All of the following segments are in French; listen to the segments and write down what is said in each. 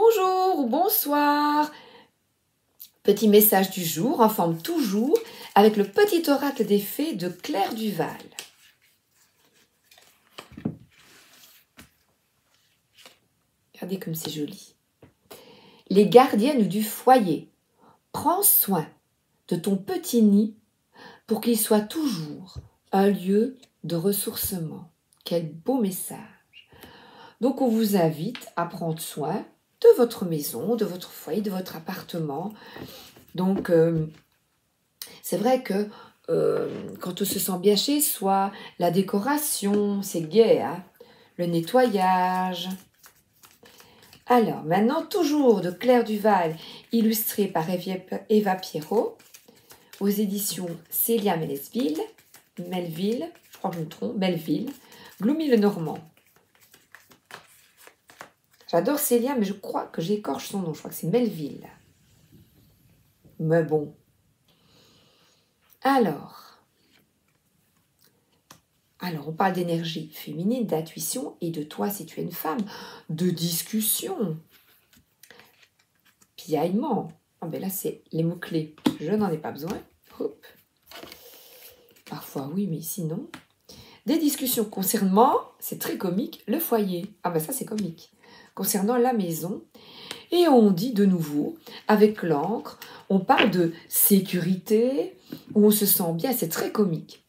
Bonjour ou bonsoir. Petit message du jour en forme toujours avec le petit oracle des fées de Claire Duval. Regardez comme c'est joli. Les gardiennes du foyer, prends soin de ton petit nid pour qu'il soit toujours un lieu de ressourcement. Quel beau message. Donc on vous invite à prendre soin de votre maison, de votre foyer, de votre appartement. Donc c'est vrai que quand on se sent bien chez soi, la décoration, c'est gai, hein, le nettoyage. Alors, maintenant, toujours de Claire Duval, illustré par Eva Pierrot, aux éditions Célia Melville, je crois que je me trompe, Melville, Gloomy le Normand. J'adore Célia, mais je crois que j'écorche son nom, je crois que c'est Melville. Mais bon. Alors, on parle d'énergie féminine, d'intuition, et de toi, si tu es une femme, de discussion, piaillement. Ah ben là, c'est les mots-clés. Je n'en ai pas besoin. Hop. Parfois, oui, mais ici, non. Des discussions concernant, c'est très comique, le foyer. Ah ben ça, c'est comique. Concernant la maison. Et on dit de nouveau, avec l'encre, on parle de sécurité, où on se sent bien, c'est très comique.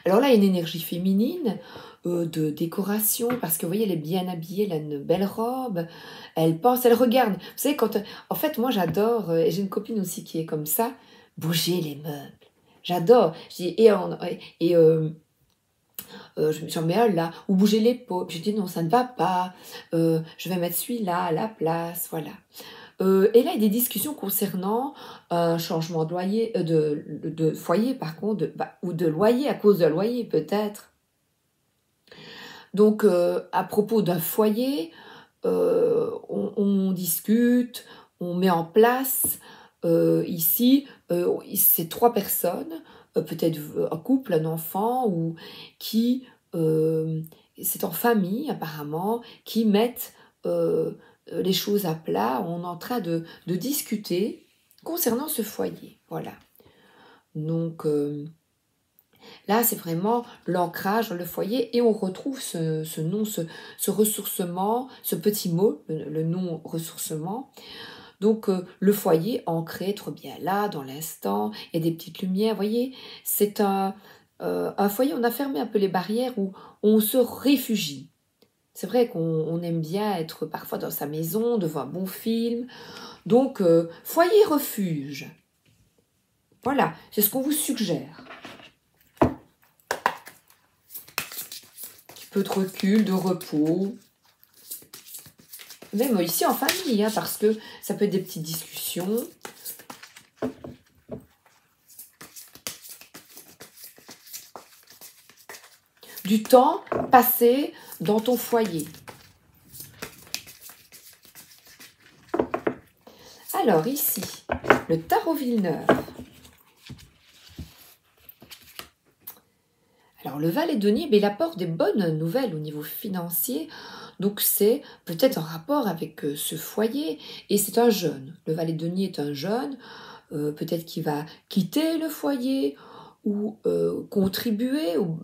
Alors là, il y a une énergie féminine de décoration, parce que vous voyez, elle est bien habillée, elle a une belle robe, elle pense, elle regarde. Vous savez, en fait, moi j'adore, et j'ai une copine aussi qui est comme ça, bouger les meubles. J'adore. J'en mets un là, ou bouger les pots. Je dis non, ça ne va pas, je vais mettre celui-là à la place, voilà. Et là, il y a des discussions concernant un changement de loyer, de foyer par contre, ou de loyer, à cause de loyer peut-être. Donc, à propos d'un foyer, on discute, on met en place, ici, c'est 3 personnes, peut-être un couple, un enfant, ou qui, c'est en famille apparemment, qui mettent les choses à plat. On est en train de discuter concernant ce foyer. Voilà. Donc là, c'est vraiment l'ancrage dans le foyer et on retrouve ce nom, ce ressourcement, ce petit mot, le nom ressourcement. Donc le foyer ancré, être bien là, dans l'instant, il y a des petites lumières, vous voyez, c'est un foyer, on a fermé un peu les barrières où on se réfugie. C'est vrai qu'on aime bien être parfois dans sa maison, devant un bon film. Donc, foyer refuge. Voilà, c'est ce qu'on vous suggère. Un petit peu de recul, de repos. Même ici en famille, hein, parce que ça peut être des petites discussions. Du temps passé dans ton foyer. Alors ici, le tarot Villeneuve. Alors le valet de denier, il apporte des bonnes nouvelles au niveau financier. Donc c'est peut-être en rapport avec ce foyer. Et c'est un jeune. Le valet de denier est un jeune. Peut-être qu'il va quitter le foyer ou contribuer au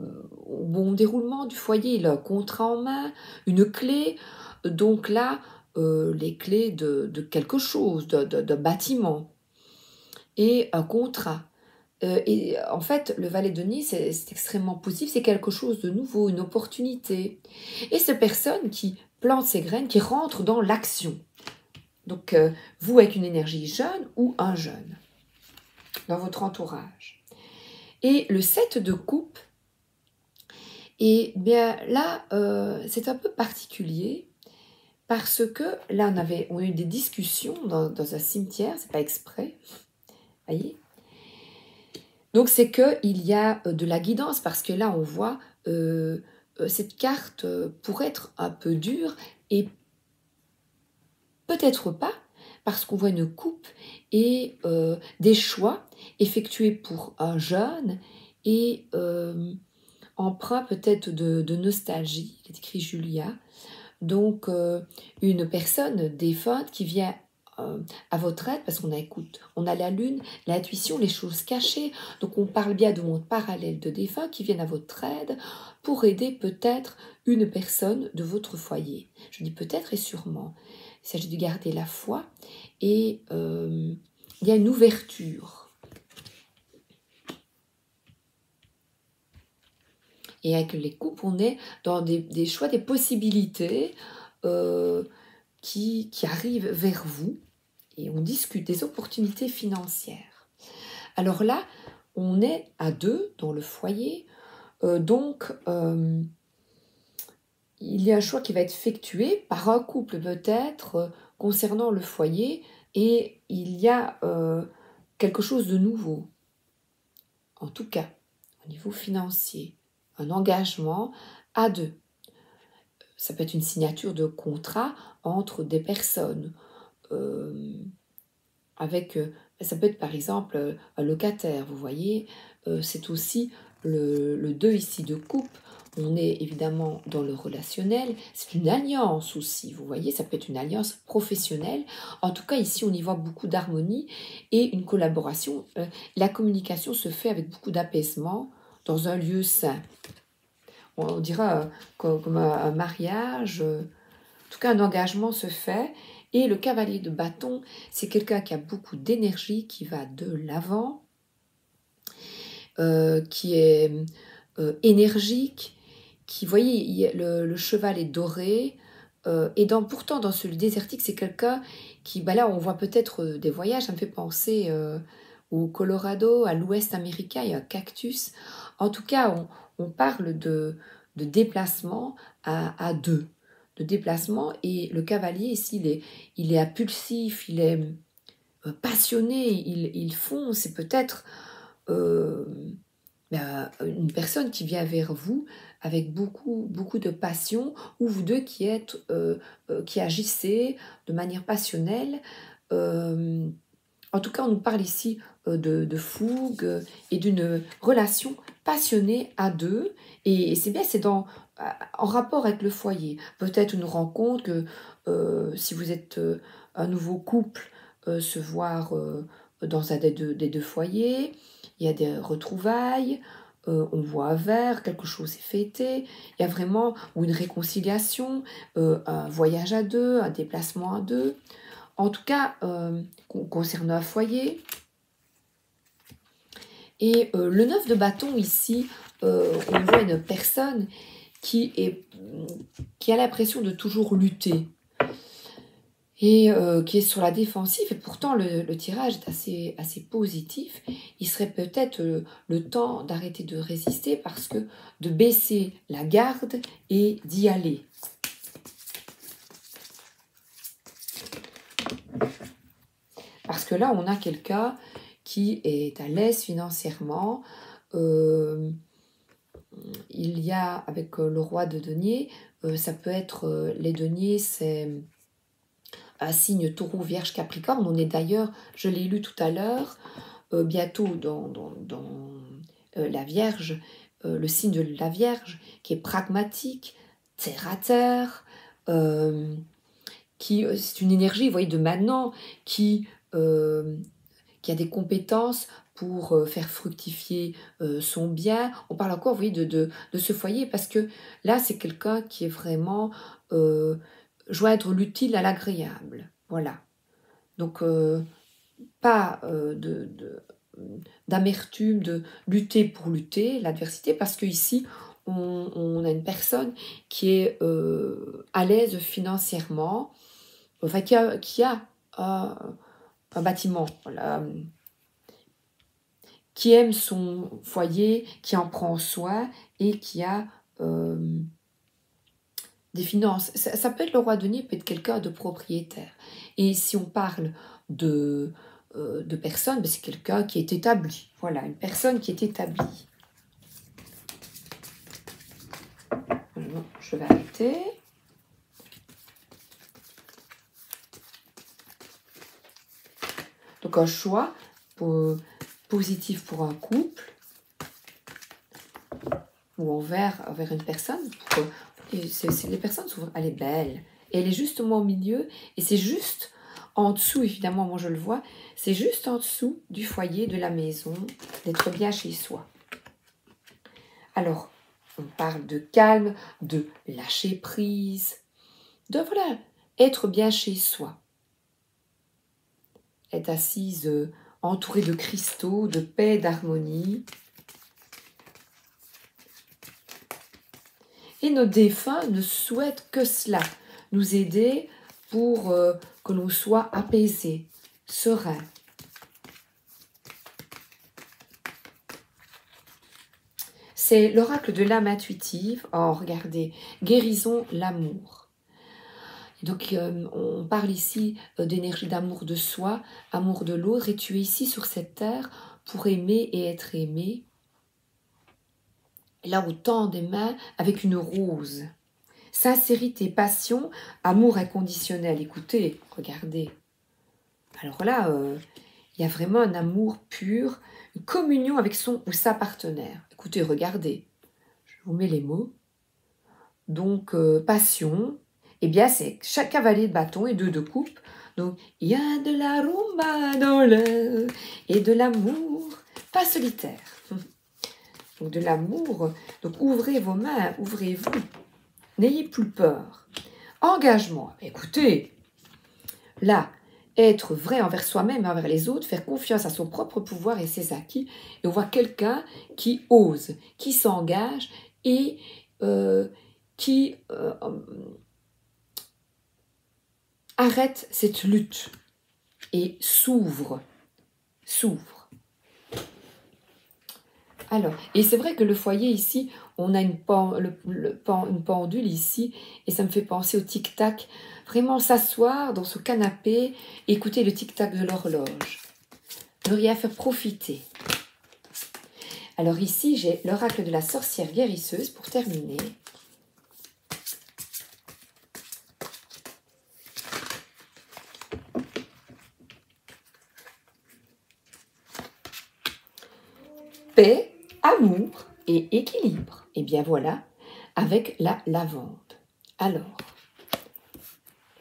bon déroulement du foyer. Il a un contrat en main, une clé. Donc là, les clés de quelque chose, d'un bâtiment et un contrat. Et en fait, le valet de denier, c'est extrêmement positif, c'est quelque chose de nouveau, une opportunité. Et ces personnes qui plantent ces graines, qui rentrent dans l'action. Donc, vous avec une énergie jeune ou un jeune dans votre entourage. Et le 7 de coupe, et bien là, c'est un peu particulier parce que là, on a eu des discussions dans un cimetière, c'est pas exprès, voyez. Donc c'est qu'il y a de la guidance parce que là, on voit cette carte pour être un peu dure et peut-être pas, parce qu'on voit une coupe et des choix effectués pour un jeune et empreint peut-être de nostalgie, il est écrit Julia, Donc, une personne défunte qui vient à votre aide, parce qu'on a, écoute, on a la lune, l'intuition, les choses cachées. Donc, on parle bien de mondes parallèles de défunts qui viennent à votre aide pour aider peut-être une personne de votre foyer. Je dis peut-être et sûrement. Il s'agit de garder la foi et il y a une ouverture. Et avec les couples, on est dans des choix, des possibilités qui arrivent vers vous. Et on discute des opportunités financières. Alors là, on est à deux dans le foyer. Donc, il y a un choix qui va être effectué par un couple peut-être concernant le foyer. Et il y a quelque chose de nouveau. En tout cas, au niveau financier. Un engagement à deux. Ça peut être une signature de contrat entre des personnes. Ça peut être par exemple un locataire, vous voyez. C'est aussi le 2 ici de coupe. On est évidemment dans le relationnel. C'est une alliance aussi, vous voyez. Ça peut être une alliance professionnelle. En tout cas, ici, on y voit beaucoup d'harmonie et une collaboration. La communication se fait avec beaucoup d'apaisement dans un lieu sain. On dira comme un mariage, en tout cas un engagement se fait. Et le cavalier de bâton, c'est quelqu'un qui a beaucoup d'énergie, qui va de l'avant, qui est énergique, qui, vous voyez, le cheval est doré, et pourtant dans ce désertique, c'est quelqu'un qui, là on voit peut-être des voyages, ça me fait penser au Colorado, à l'ouest américain, il y a un cactus. En tout cas, on parle de déplacement à deux, de déplacement, et le cavalier ici, il est impulsif, il est passionné, il fonce, c'est peut-être une personne qui vient vers vous avec beaucoup, beaucoup de passion, ou vous deux qui agissez de manière passionnelle. En tout cas, on nous parle ici de fougue et d'une relation passionnée à deux. Et c'est bien, c'est en rapport avec le foyer. Peut-être une rencontre que si vous êtes un nouveau couple, se voir dans un des deux foyers. Il y a des retrouvailles, on voit un verre, quelque chose est fêté. Il y a vraiment ou une réconciliation, un voyage à deux, un déplacement à deux. En tout cas, concernant un foyer. Et le 9 de bâton ici, on voit une personne qui a l'impression de toujours lutter et qui est sur la défensive. Et pourtant, le tirage est assez positif. Il serait peut-être le temps d'arrêter de résister, parce que de baisser la garde et d'y aller. Parce que là, on a quelqu'un qui est à l'aise financièrement. Il y a, avec le roi de denier, ça peut être, les deniers, c'est un signe taureau, vierge, capricorne. On est d'ailleurs, je l'ai lu tout à l'heure, bientôt dans la vierge, le signe de la vierge, qui est pragmatique, terre à terre, c'est une énergie, vous voyez, de maintenant, qui a des compétences pour faire fructifier son bien. On parle encore, vous voyez, de ce foyer, parce que là, c'est quelqu'un qui est vraiment joindre l'utile à l'agréable. Voilà. Donc, pas d'amertume, de lutter pour lutter, l'adversité, parce que ici, on a une personne qui est à l'aise financièrement, enfin, qui a un bâtiment, voilà, qui aime son foyer, qui en prend soin et qui a des finances. Ça peut être le roi denier, peut être quelqu'un de propriétaire. Et si on parle de personne, c'est quelqu'un qui est établi. Voilà, une personne qui est établie. Je vais arrêter. Donc un choix positif pour un couple ou envers une personne, pour Et les personnes, souvent, elle est belle. Et elle est justement au milieu. Et c'est juste en dessous, évidemment, moi je le vois, c'est juste en dessous du foyer, de la maison, d'être bien chez soi. Alors, on parle de calme, de lâcher prise, de voilà, être bien chez soi. Être assise entourée de cristaux, de paix, d'harmonie. Et nos défunts ne souhaitent que cela, nous aider pour que l'on soit apaisé, serein. C'est l'oracle de l'âme intuitive. Oh, regardez, guérison, l'amour. Donc, on parle ici d'énergie d'amour de soi, amour de l'autre, et tu es ici sur cette terre pour aimer et être aimé. Et là, au temps des mains, avec une rose. Sincérité, passion, amour inconditionnel. Écoutez, regardez. Alors là, il y a vraiment un amour pur, une communion avec son ou sa partenaire. Écoutez, regardez. Je vous mets les mots. Donc, passion, eh bien, c'est chaque cavalier de bâton et deux de coupe. Donc, il y a de la rumba dans l'air et de l'amour, pas solitaire. Donc, de l'amour. Donc, ouvrez vos mains, ouvrez-vous. N'ayez plus peur. Engagement. Écoutez, là, être vrai envers soi-même et envers les autres, faire confiance à son propre pouvoir et ses acquis. Et on voit quelqu'un qui ose, qui s'engage et qui arrête cette lutte et s'ouvre. Alors, et c'est vrai que le foyer ici, on a une pendule ici, et ça me fait penser au tic-tac. Vraiment s'asseoir dans ce canapé, écouter le tic-tac de l'horloge. Ne rien faire profiter. Alors ici, j'ai l'oracle de la sorcière guérisseuse pour terminer. Paix, amour et équilibre. Et bien voilà, avec la lavande. Alors,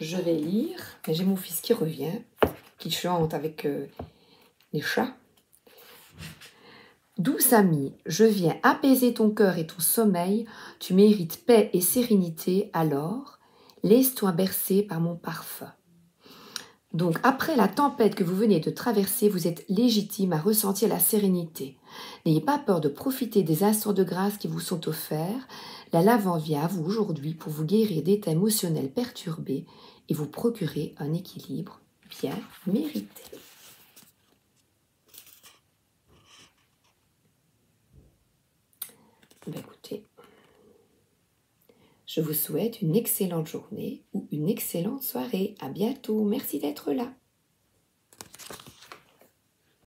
je vais lire, mais j'ai mon fils qui revient, qui chante avec les chats. Douce amie, je viens apaiser ton cœur et ton sommeil, tu mérites paix et sérénité, alors laisse-toi bercer par mon parfum. Donc, après la tempête que vous venez de traverser, vous êtes légitime à ressentir la sérénité. N'ayez pas peur de profiter des instants de grâce qui vous sont offerts. La lavande vient à vous aujourd'hui pour vous guérir d'états émotionnels perturbés et vous procurer un équilibre bien mérité. Ben écoutez, je vous souhaite une excellente journée ou une excellente soirée. À bientôt. Merci d'être là.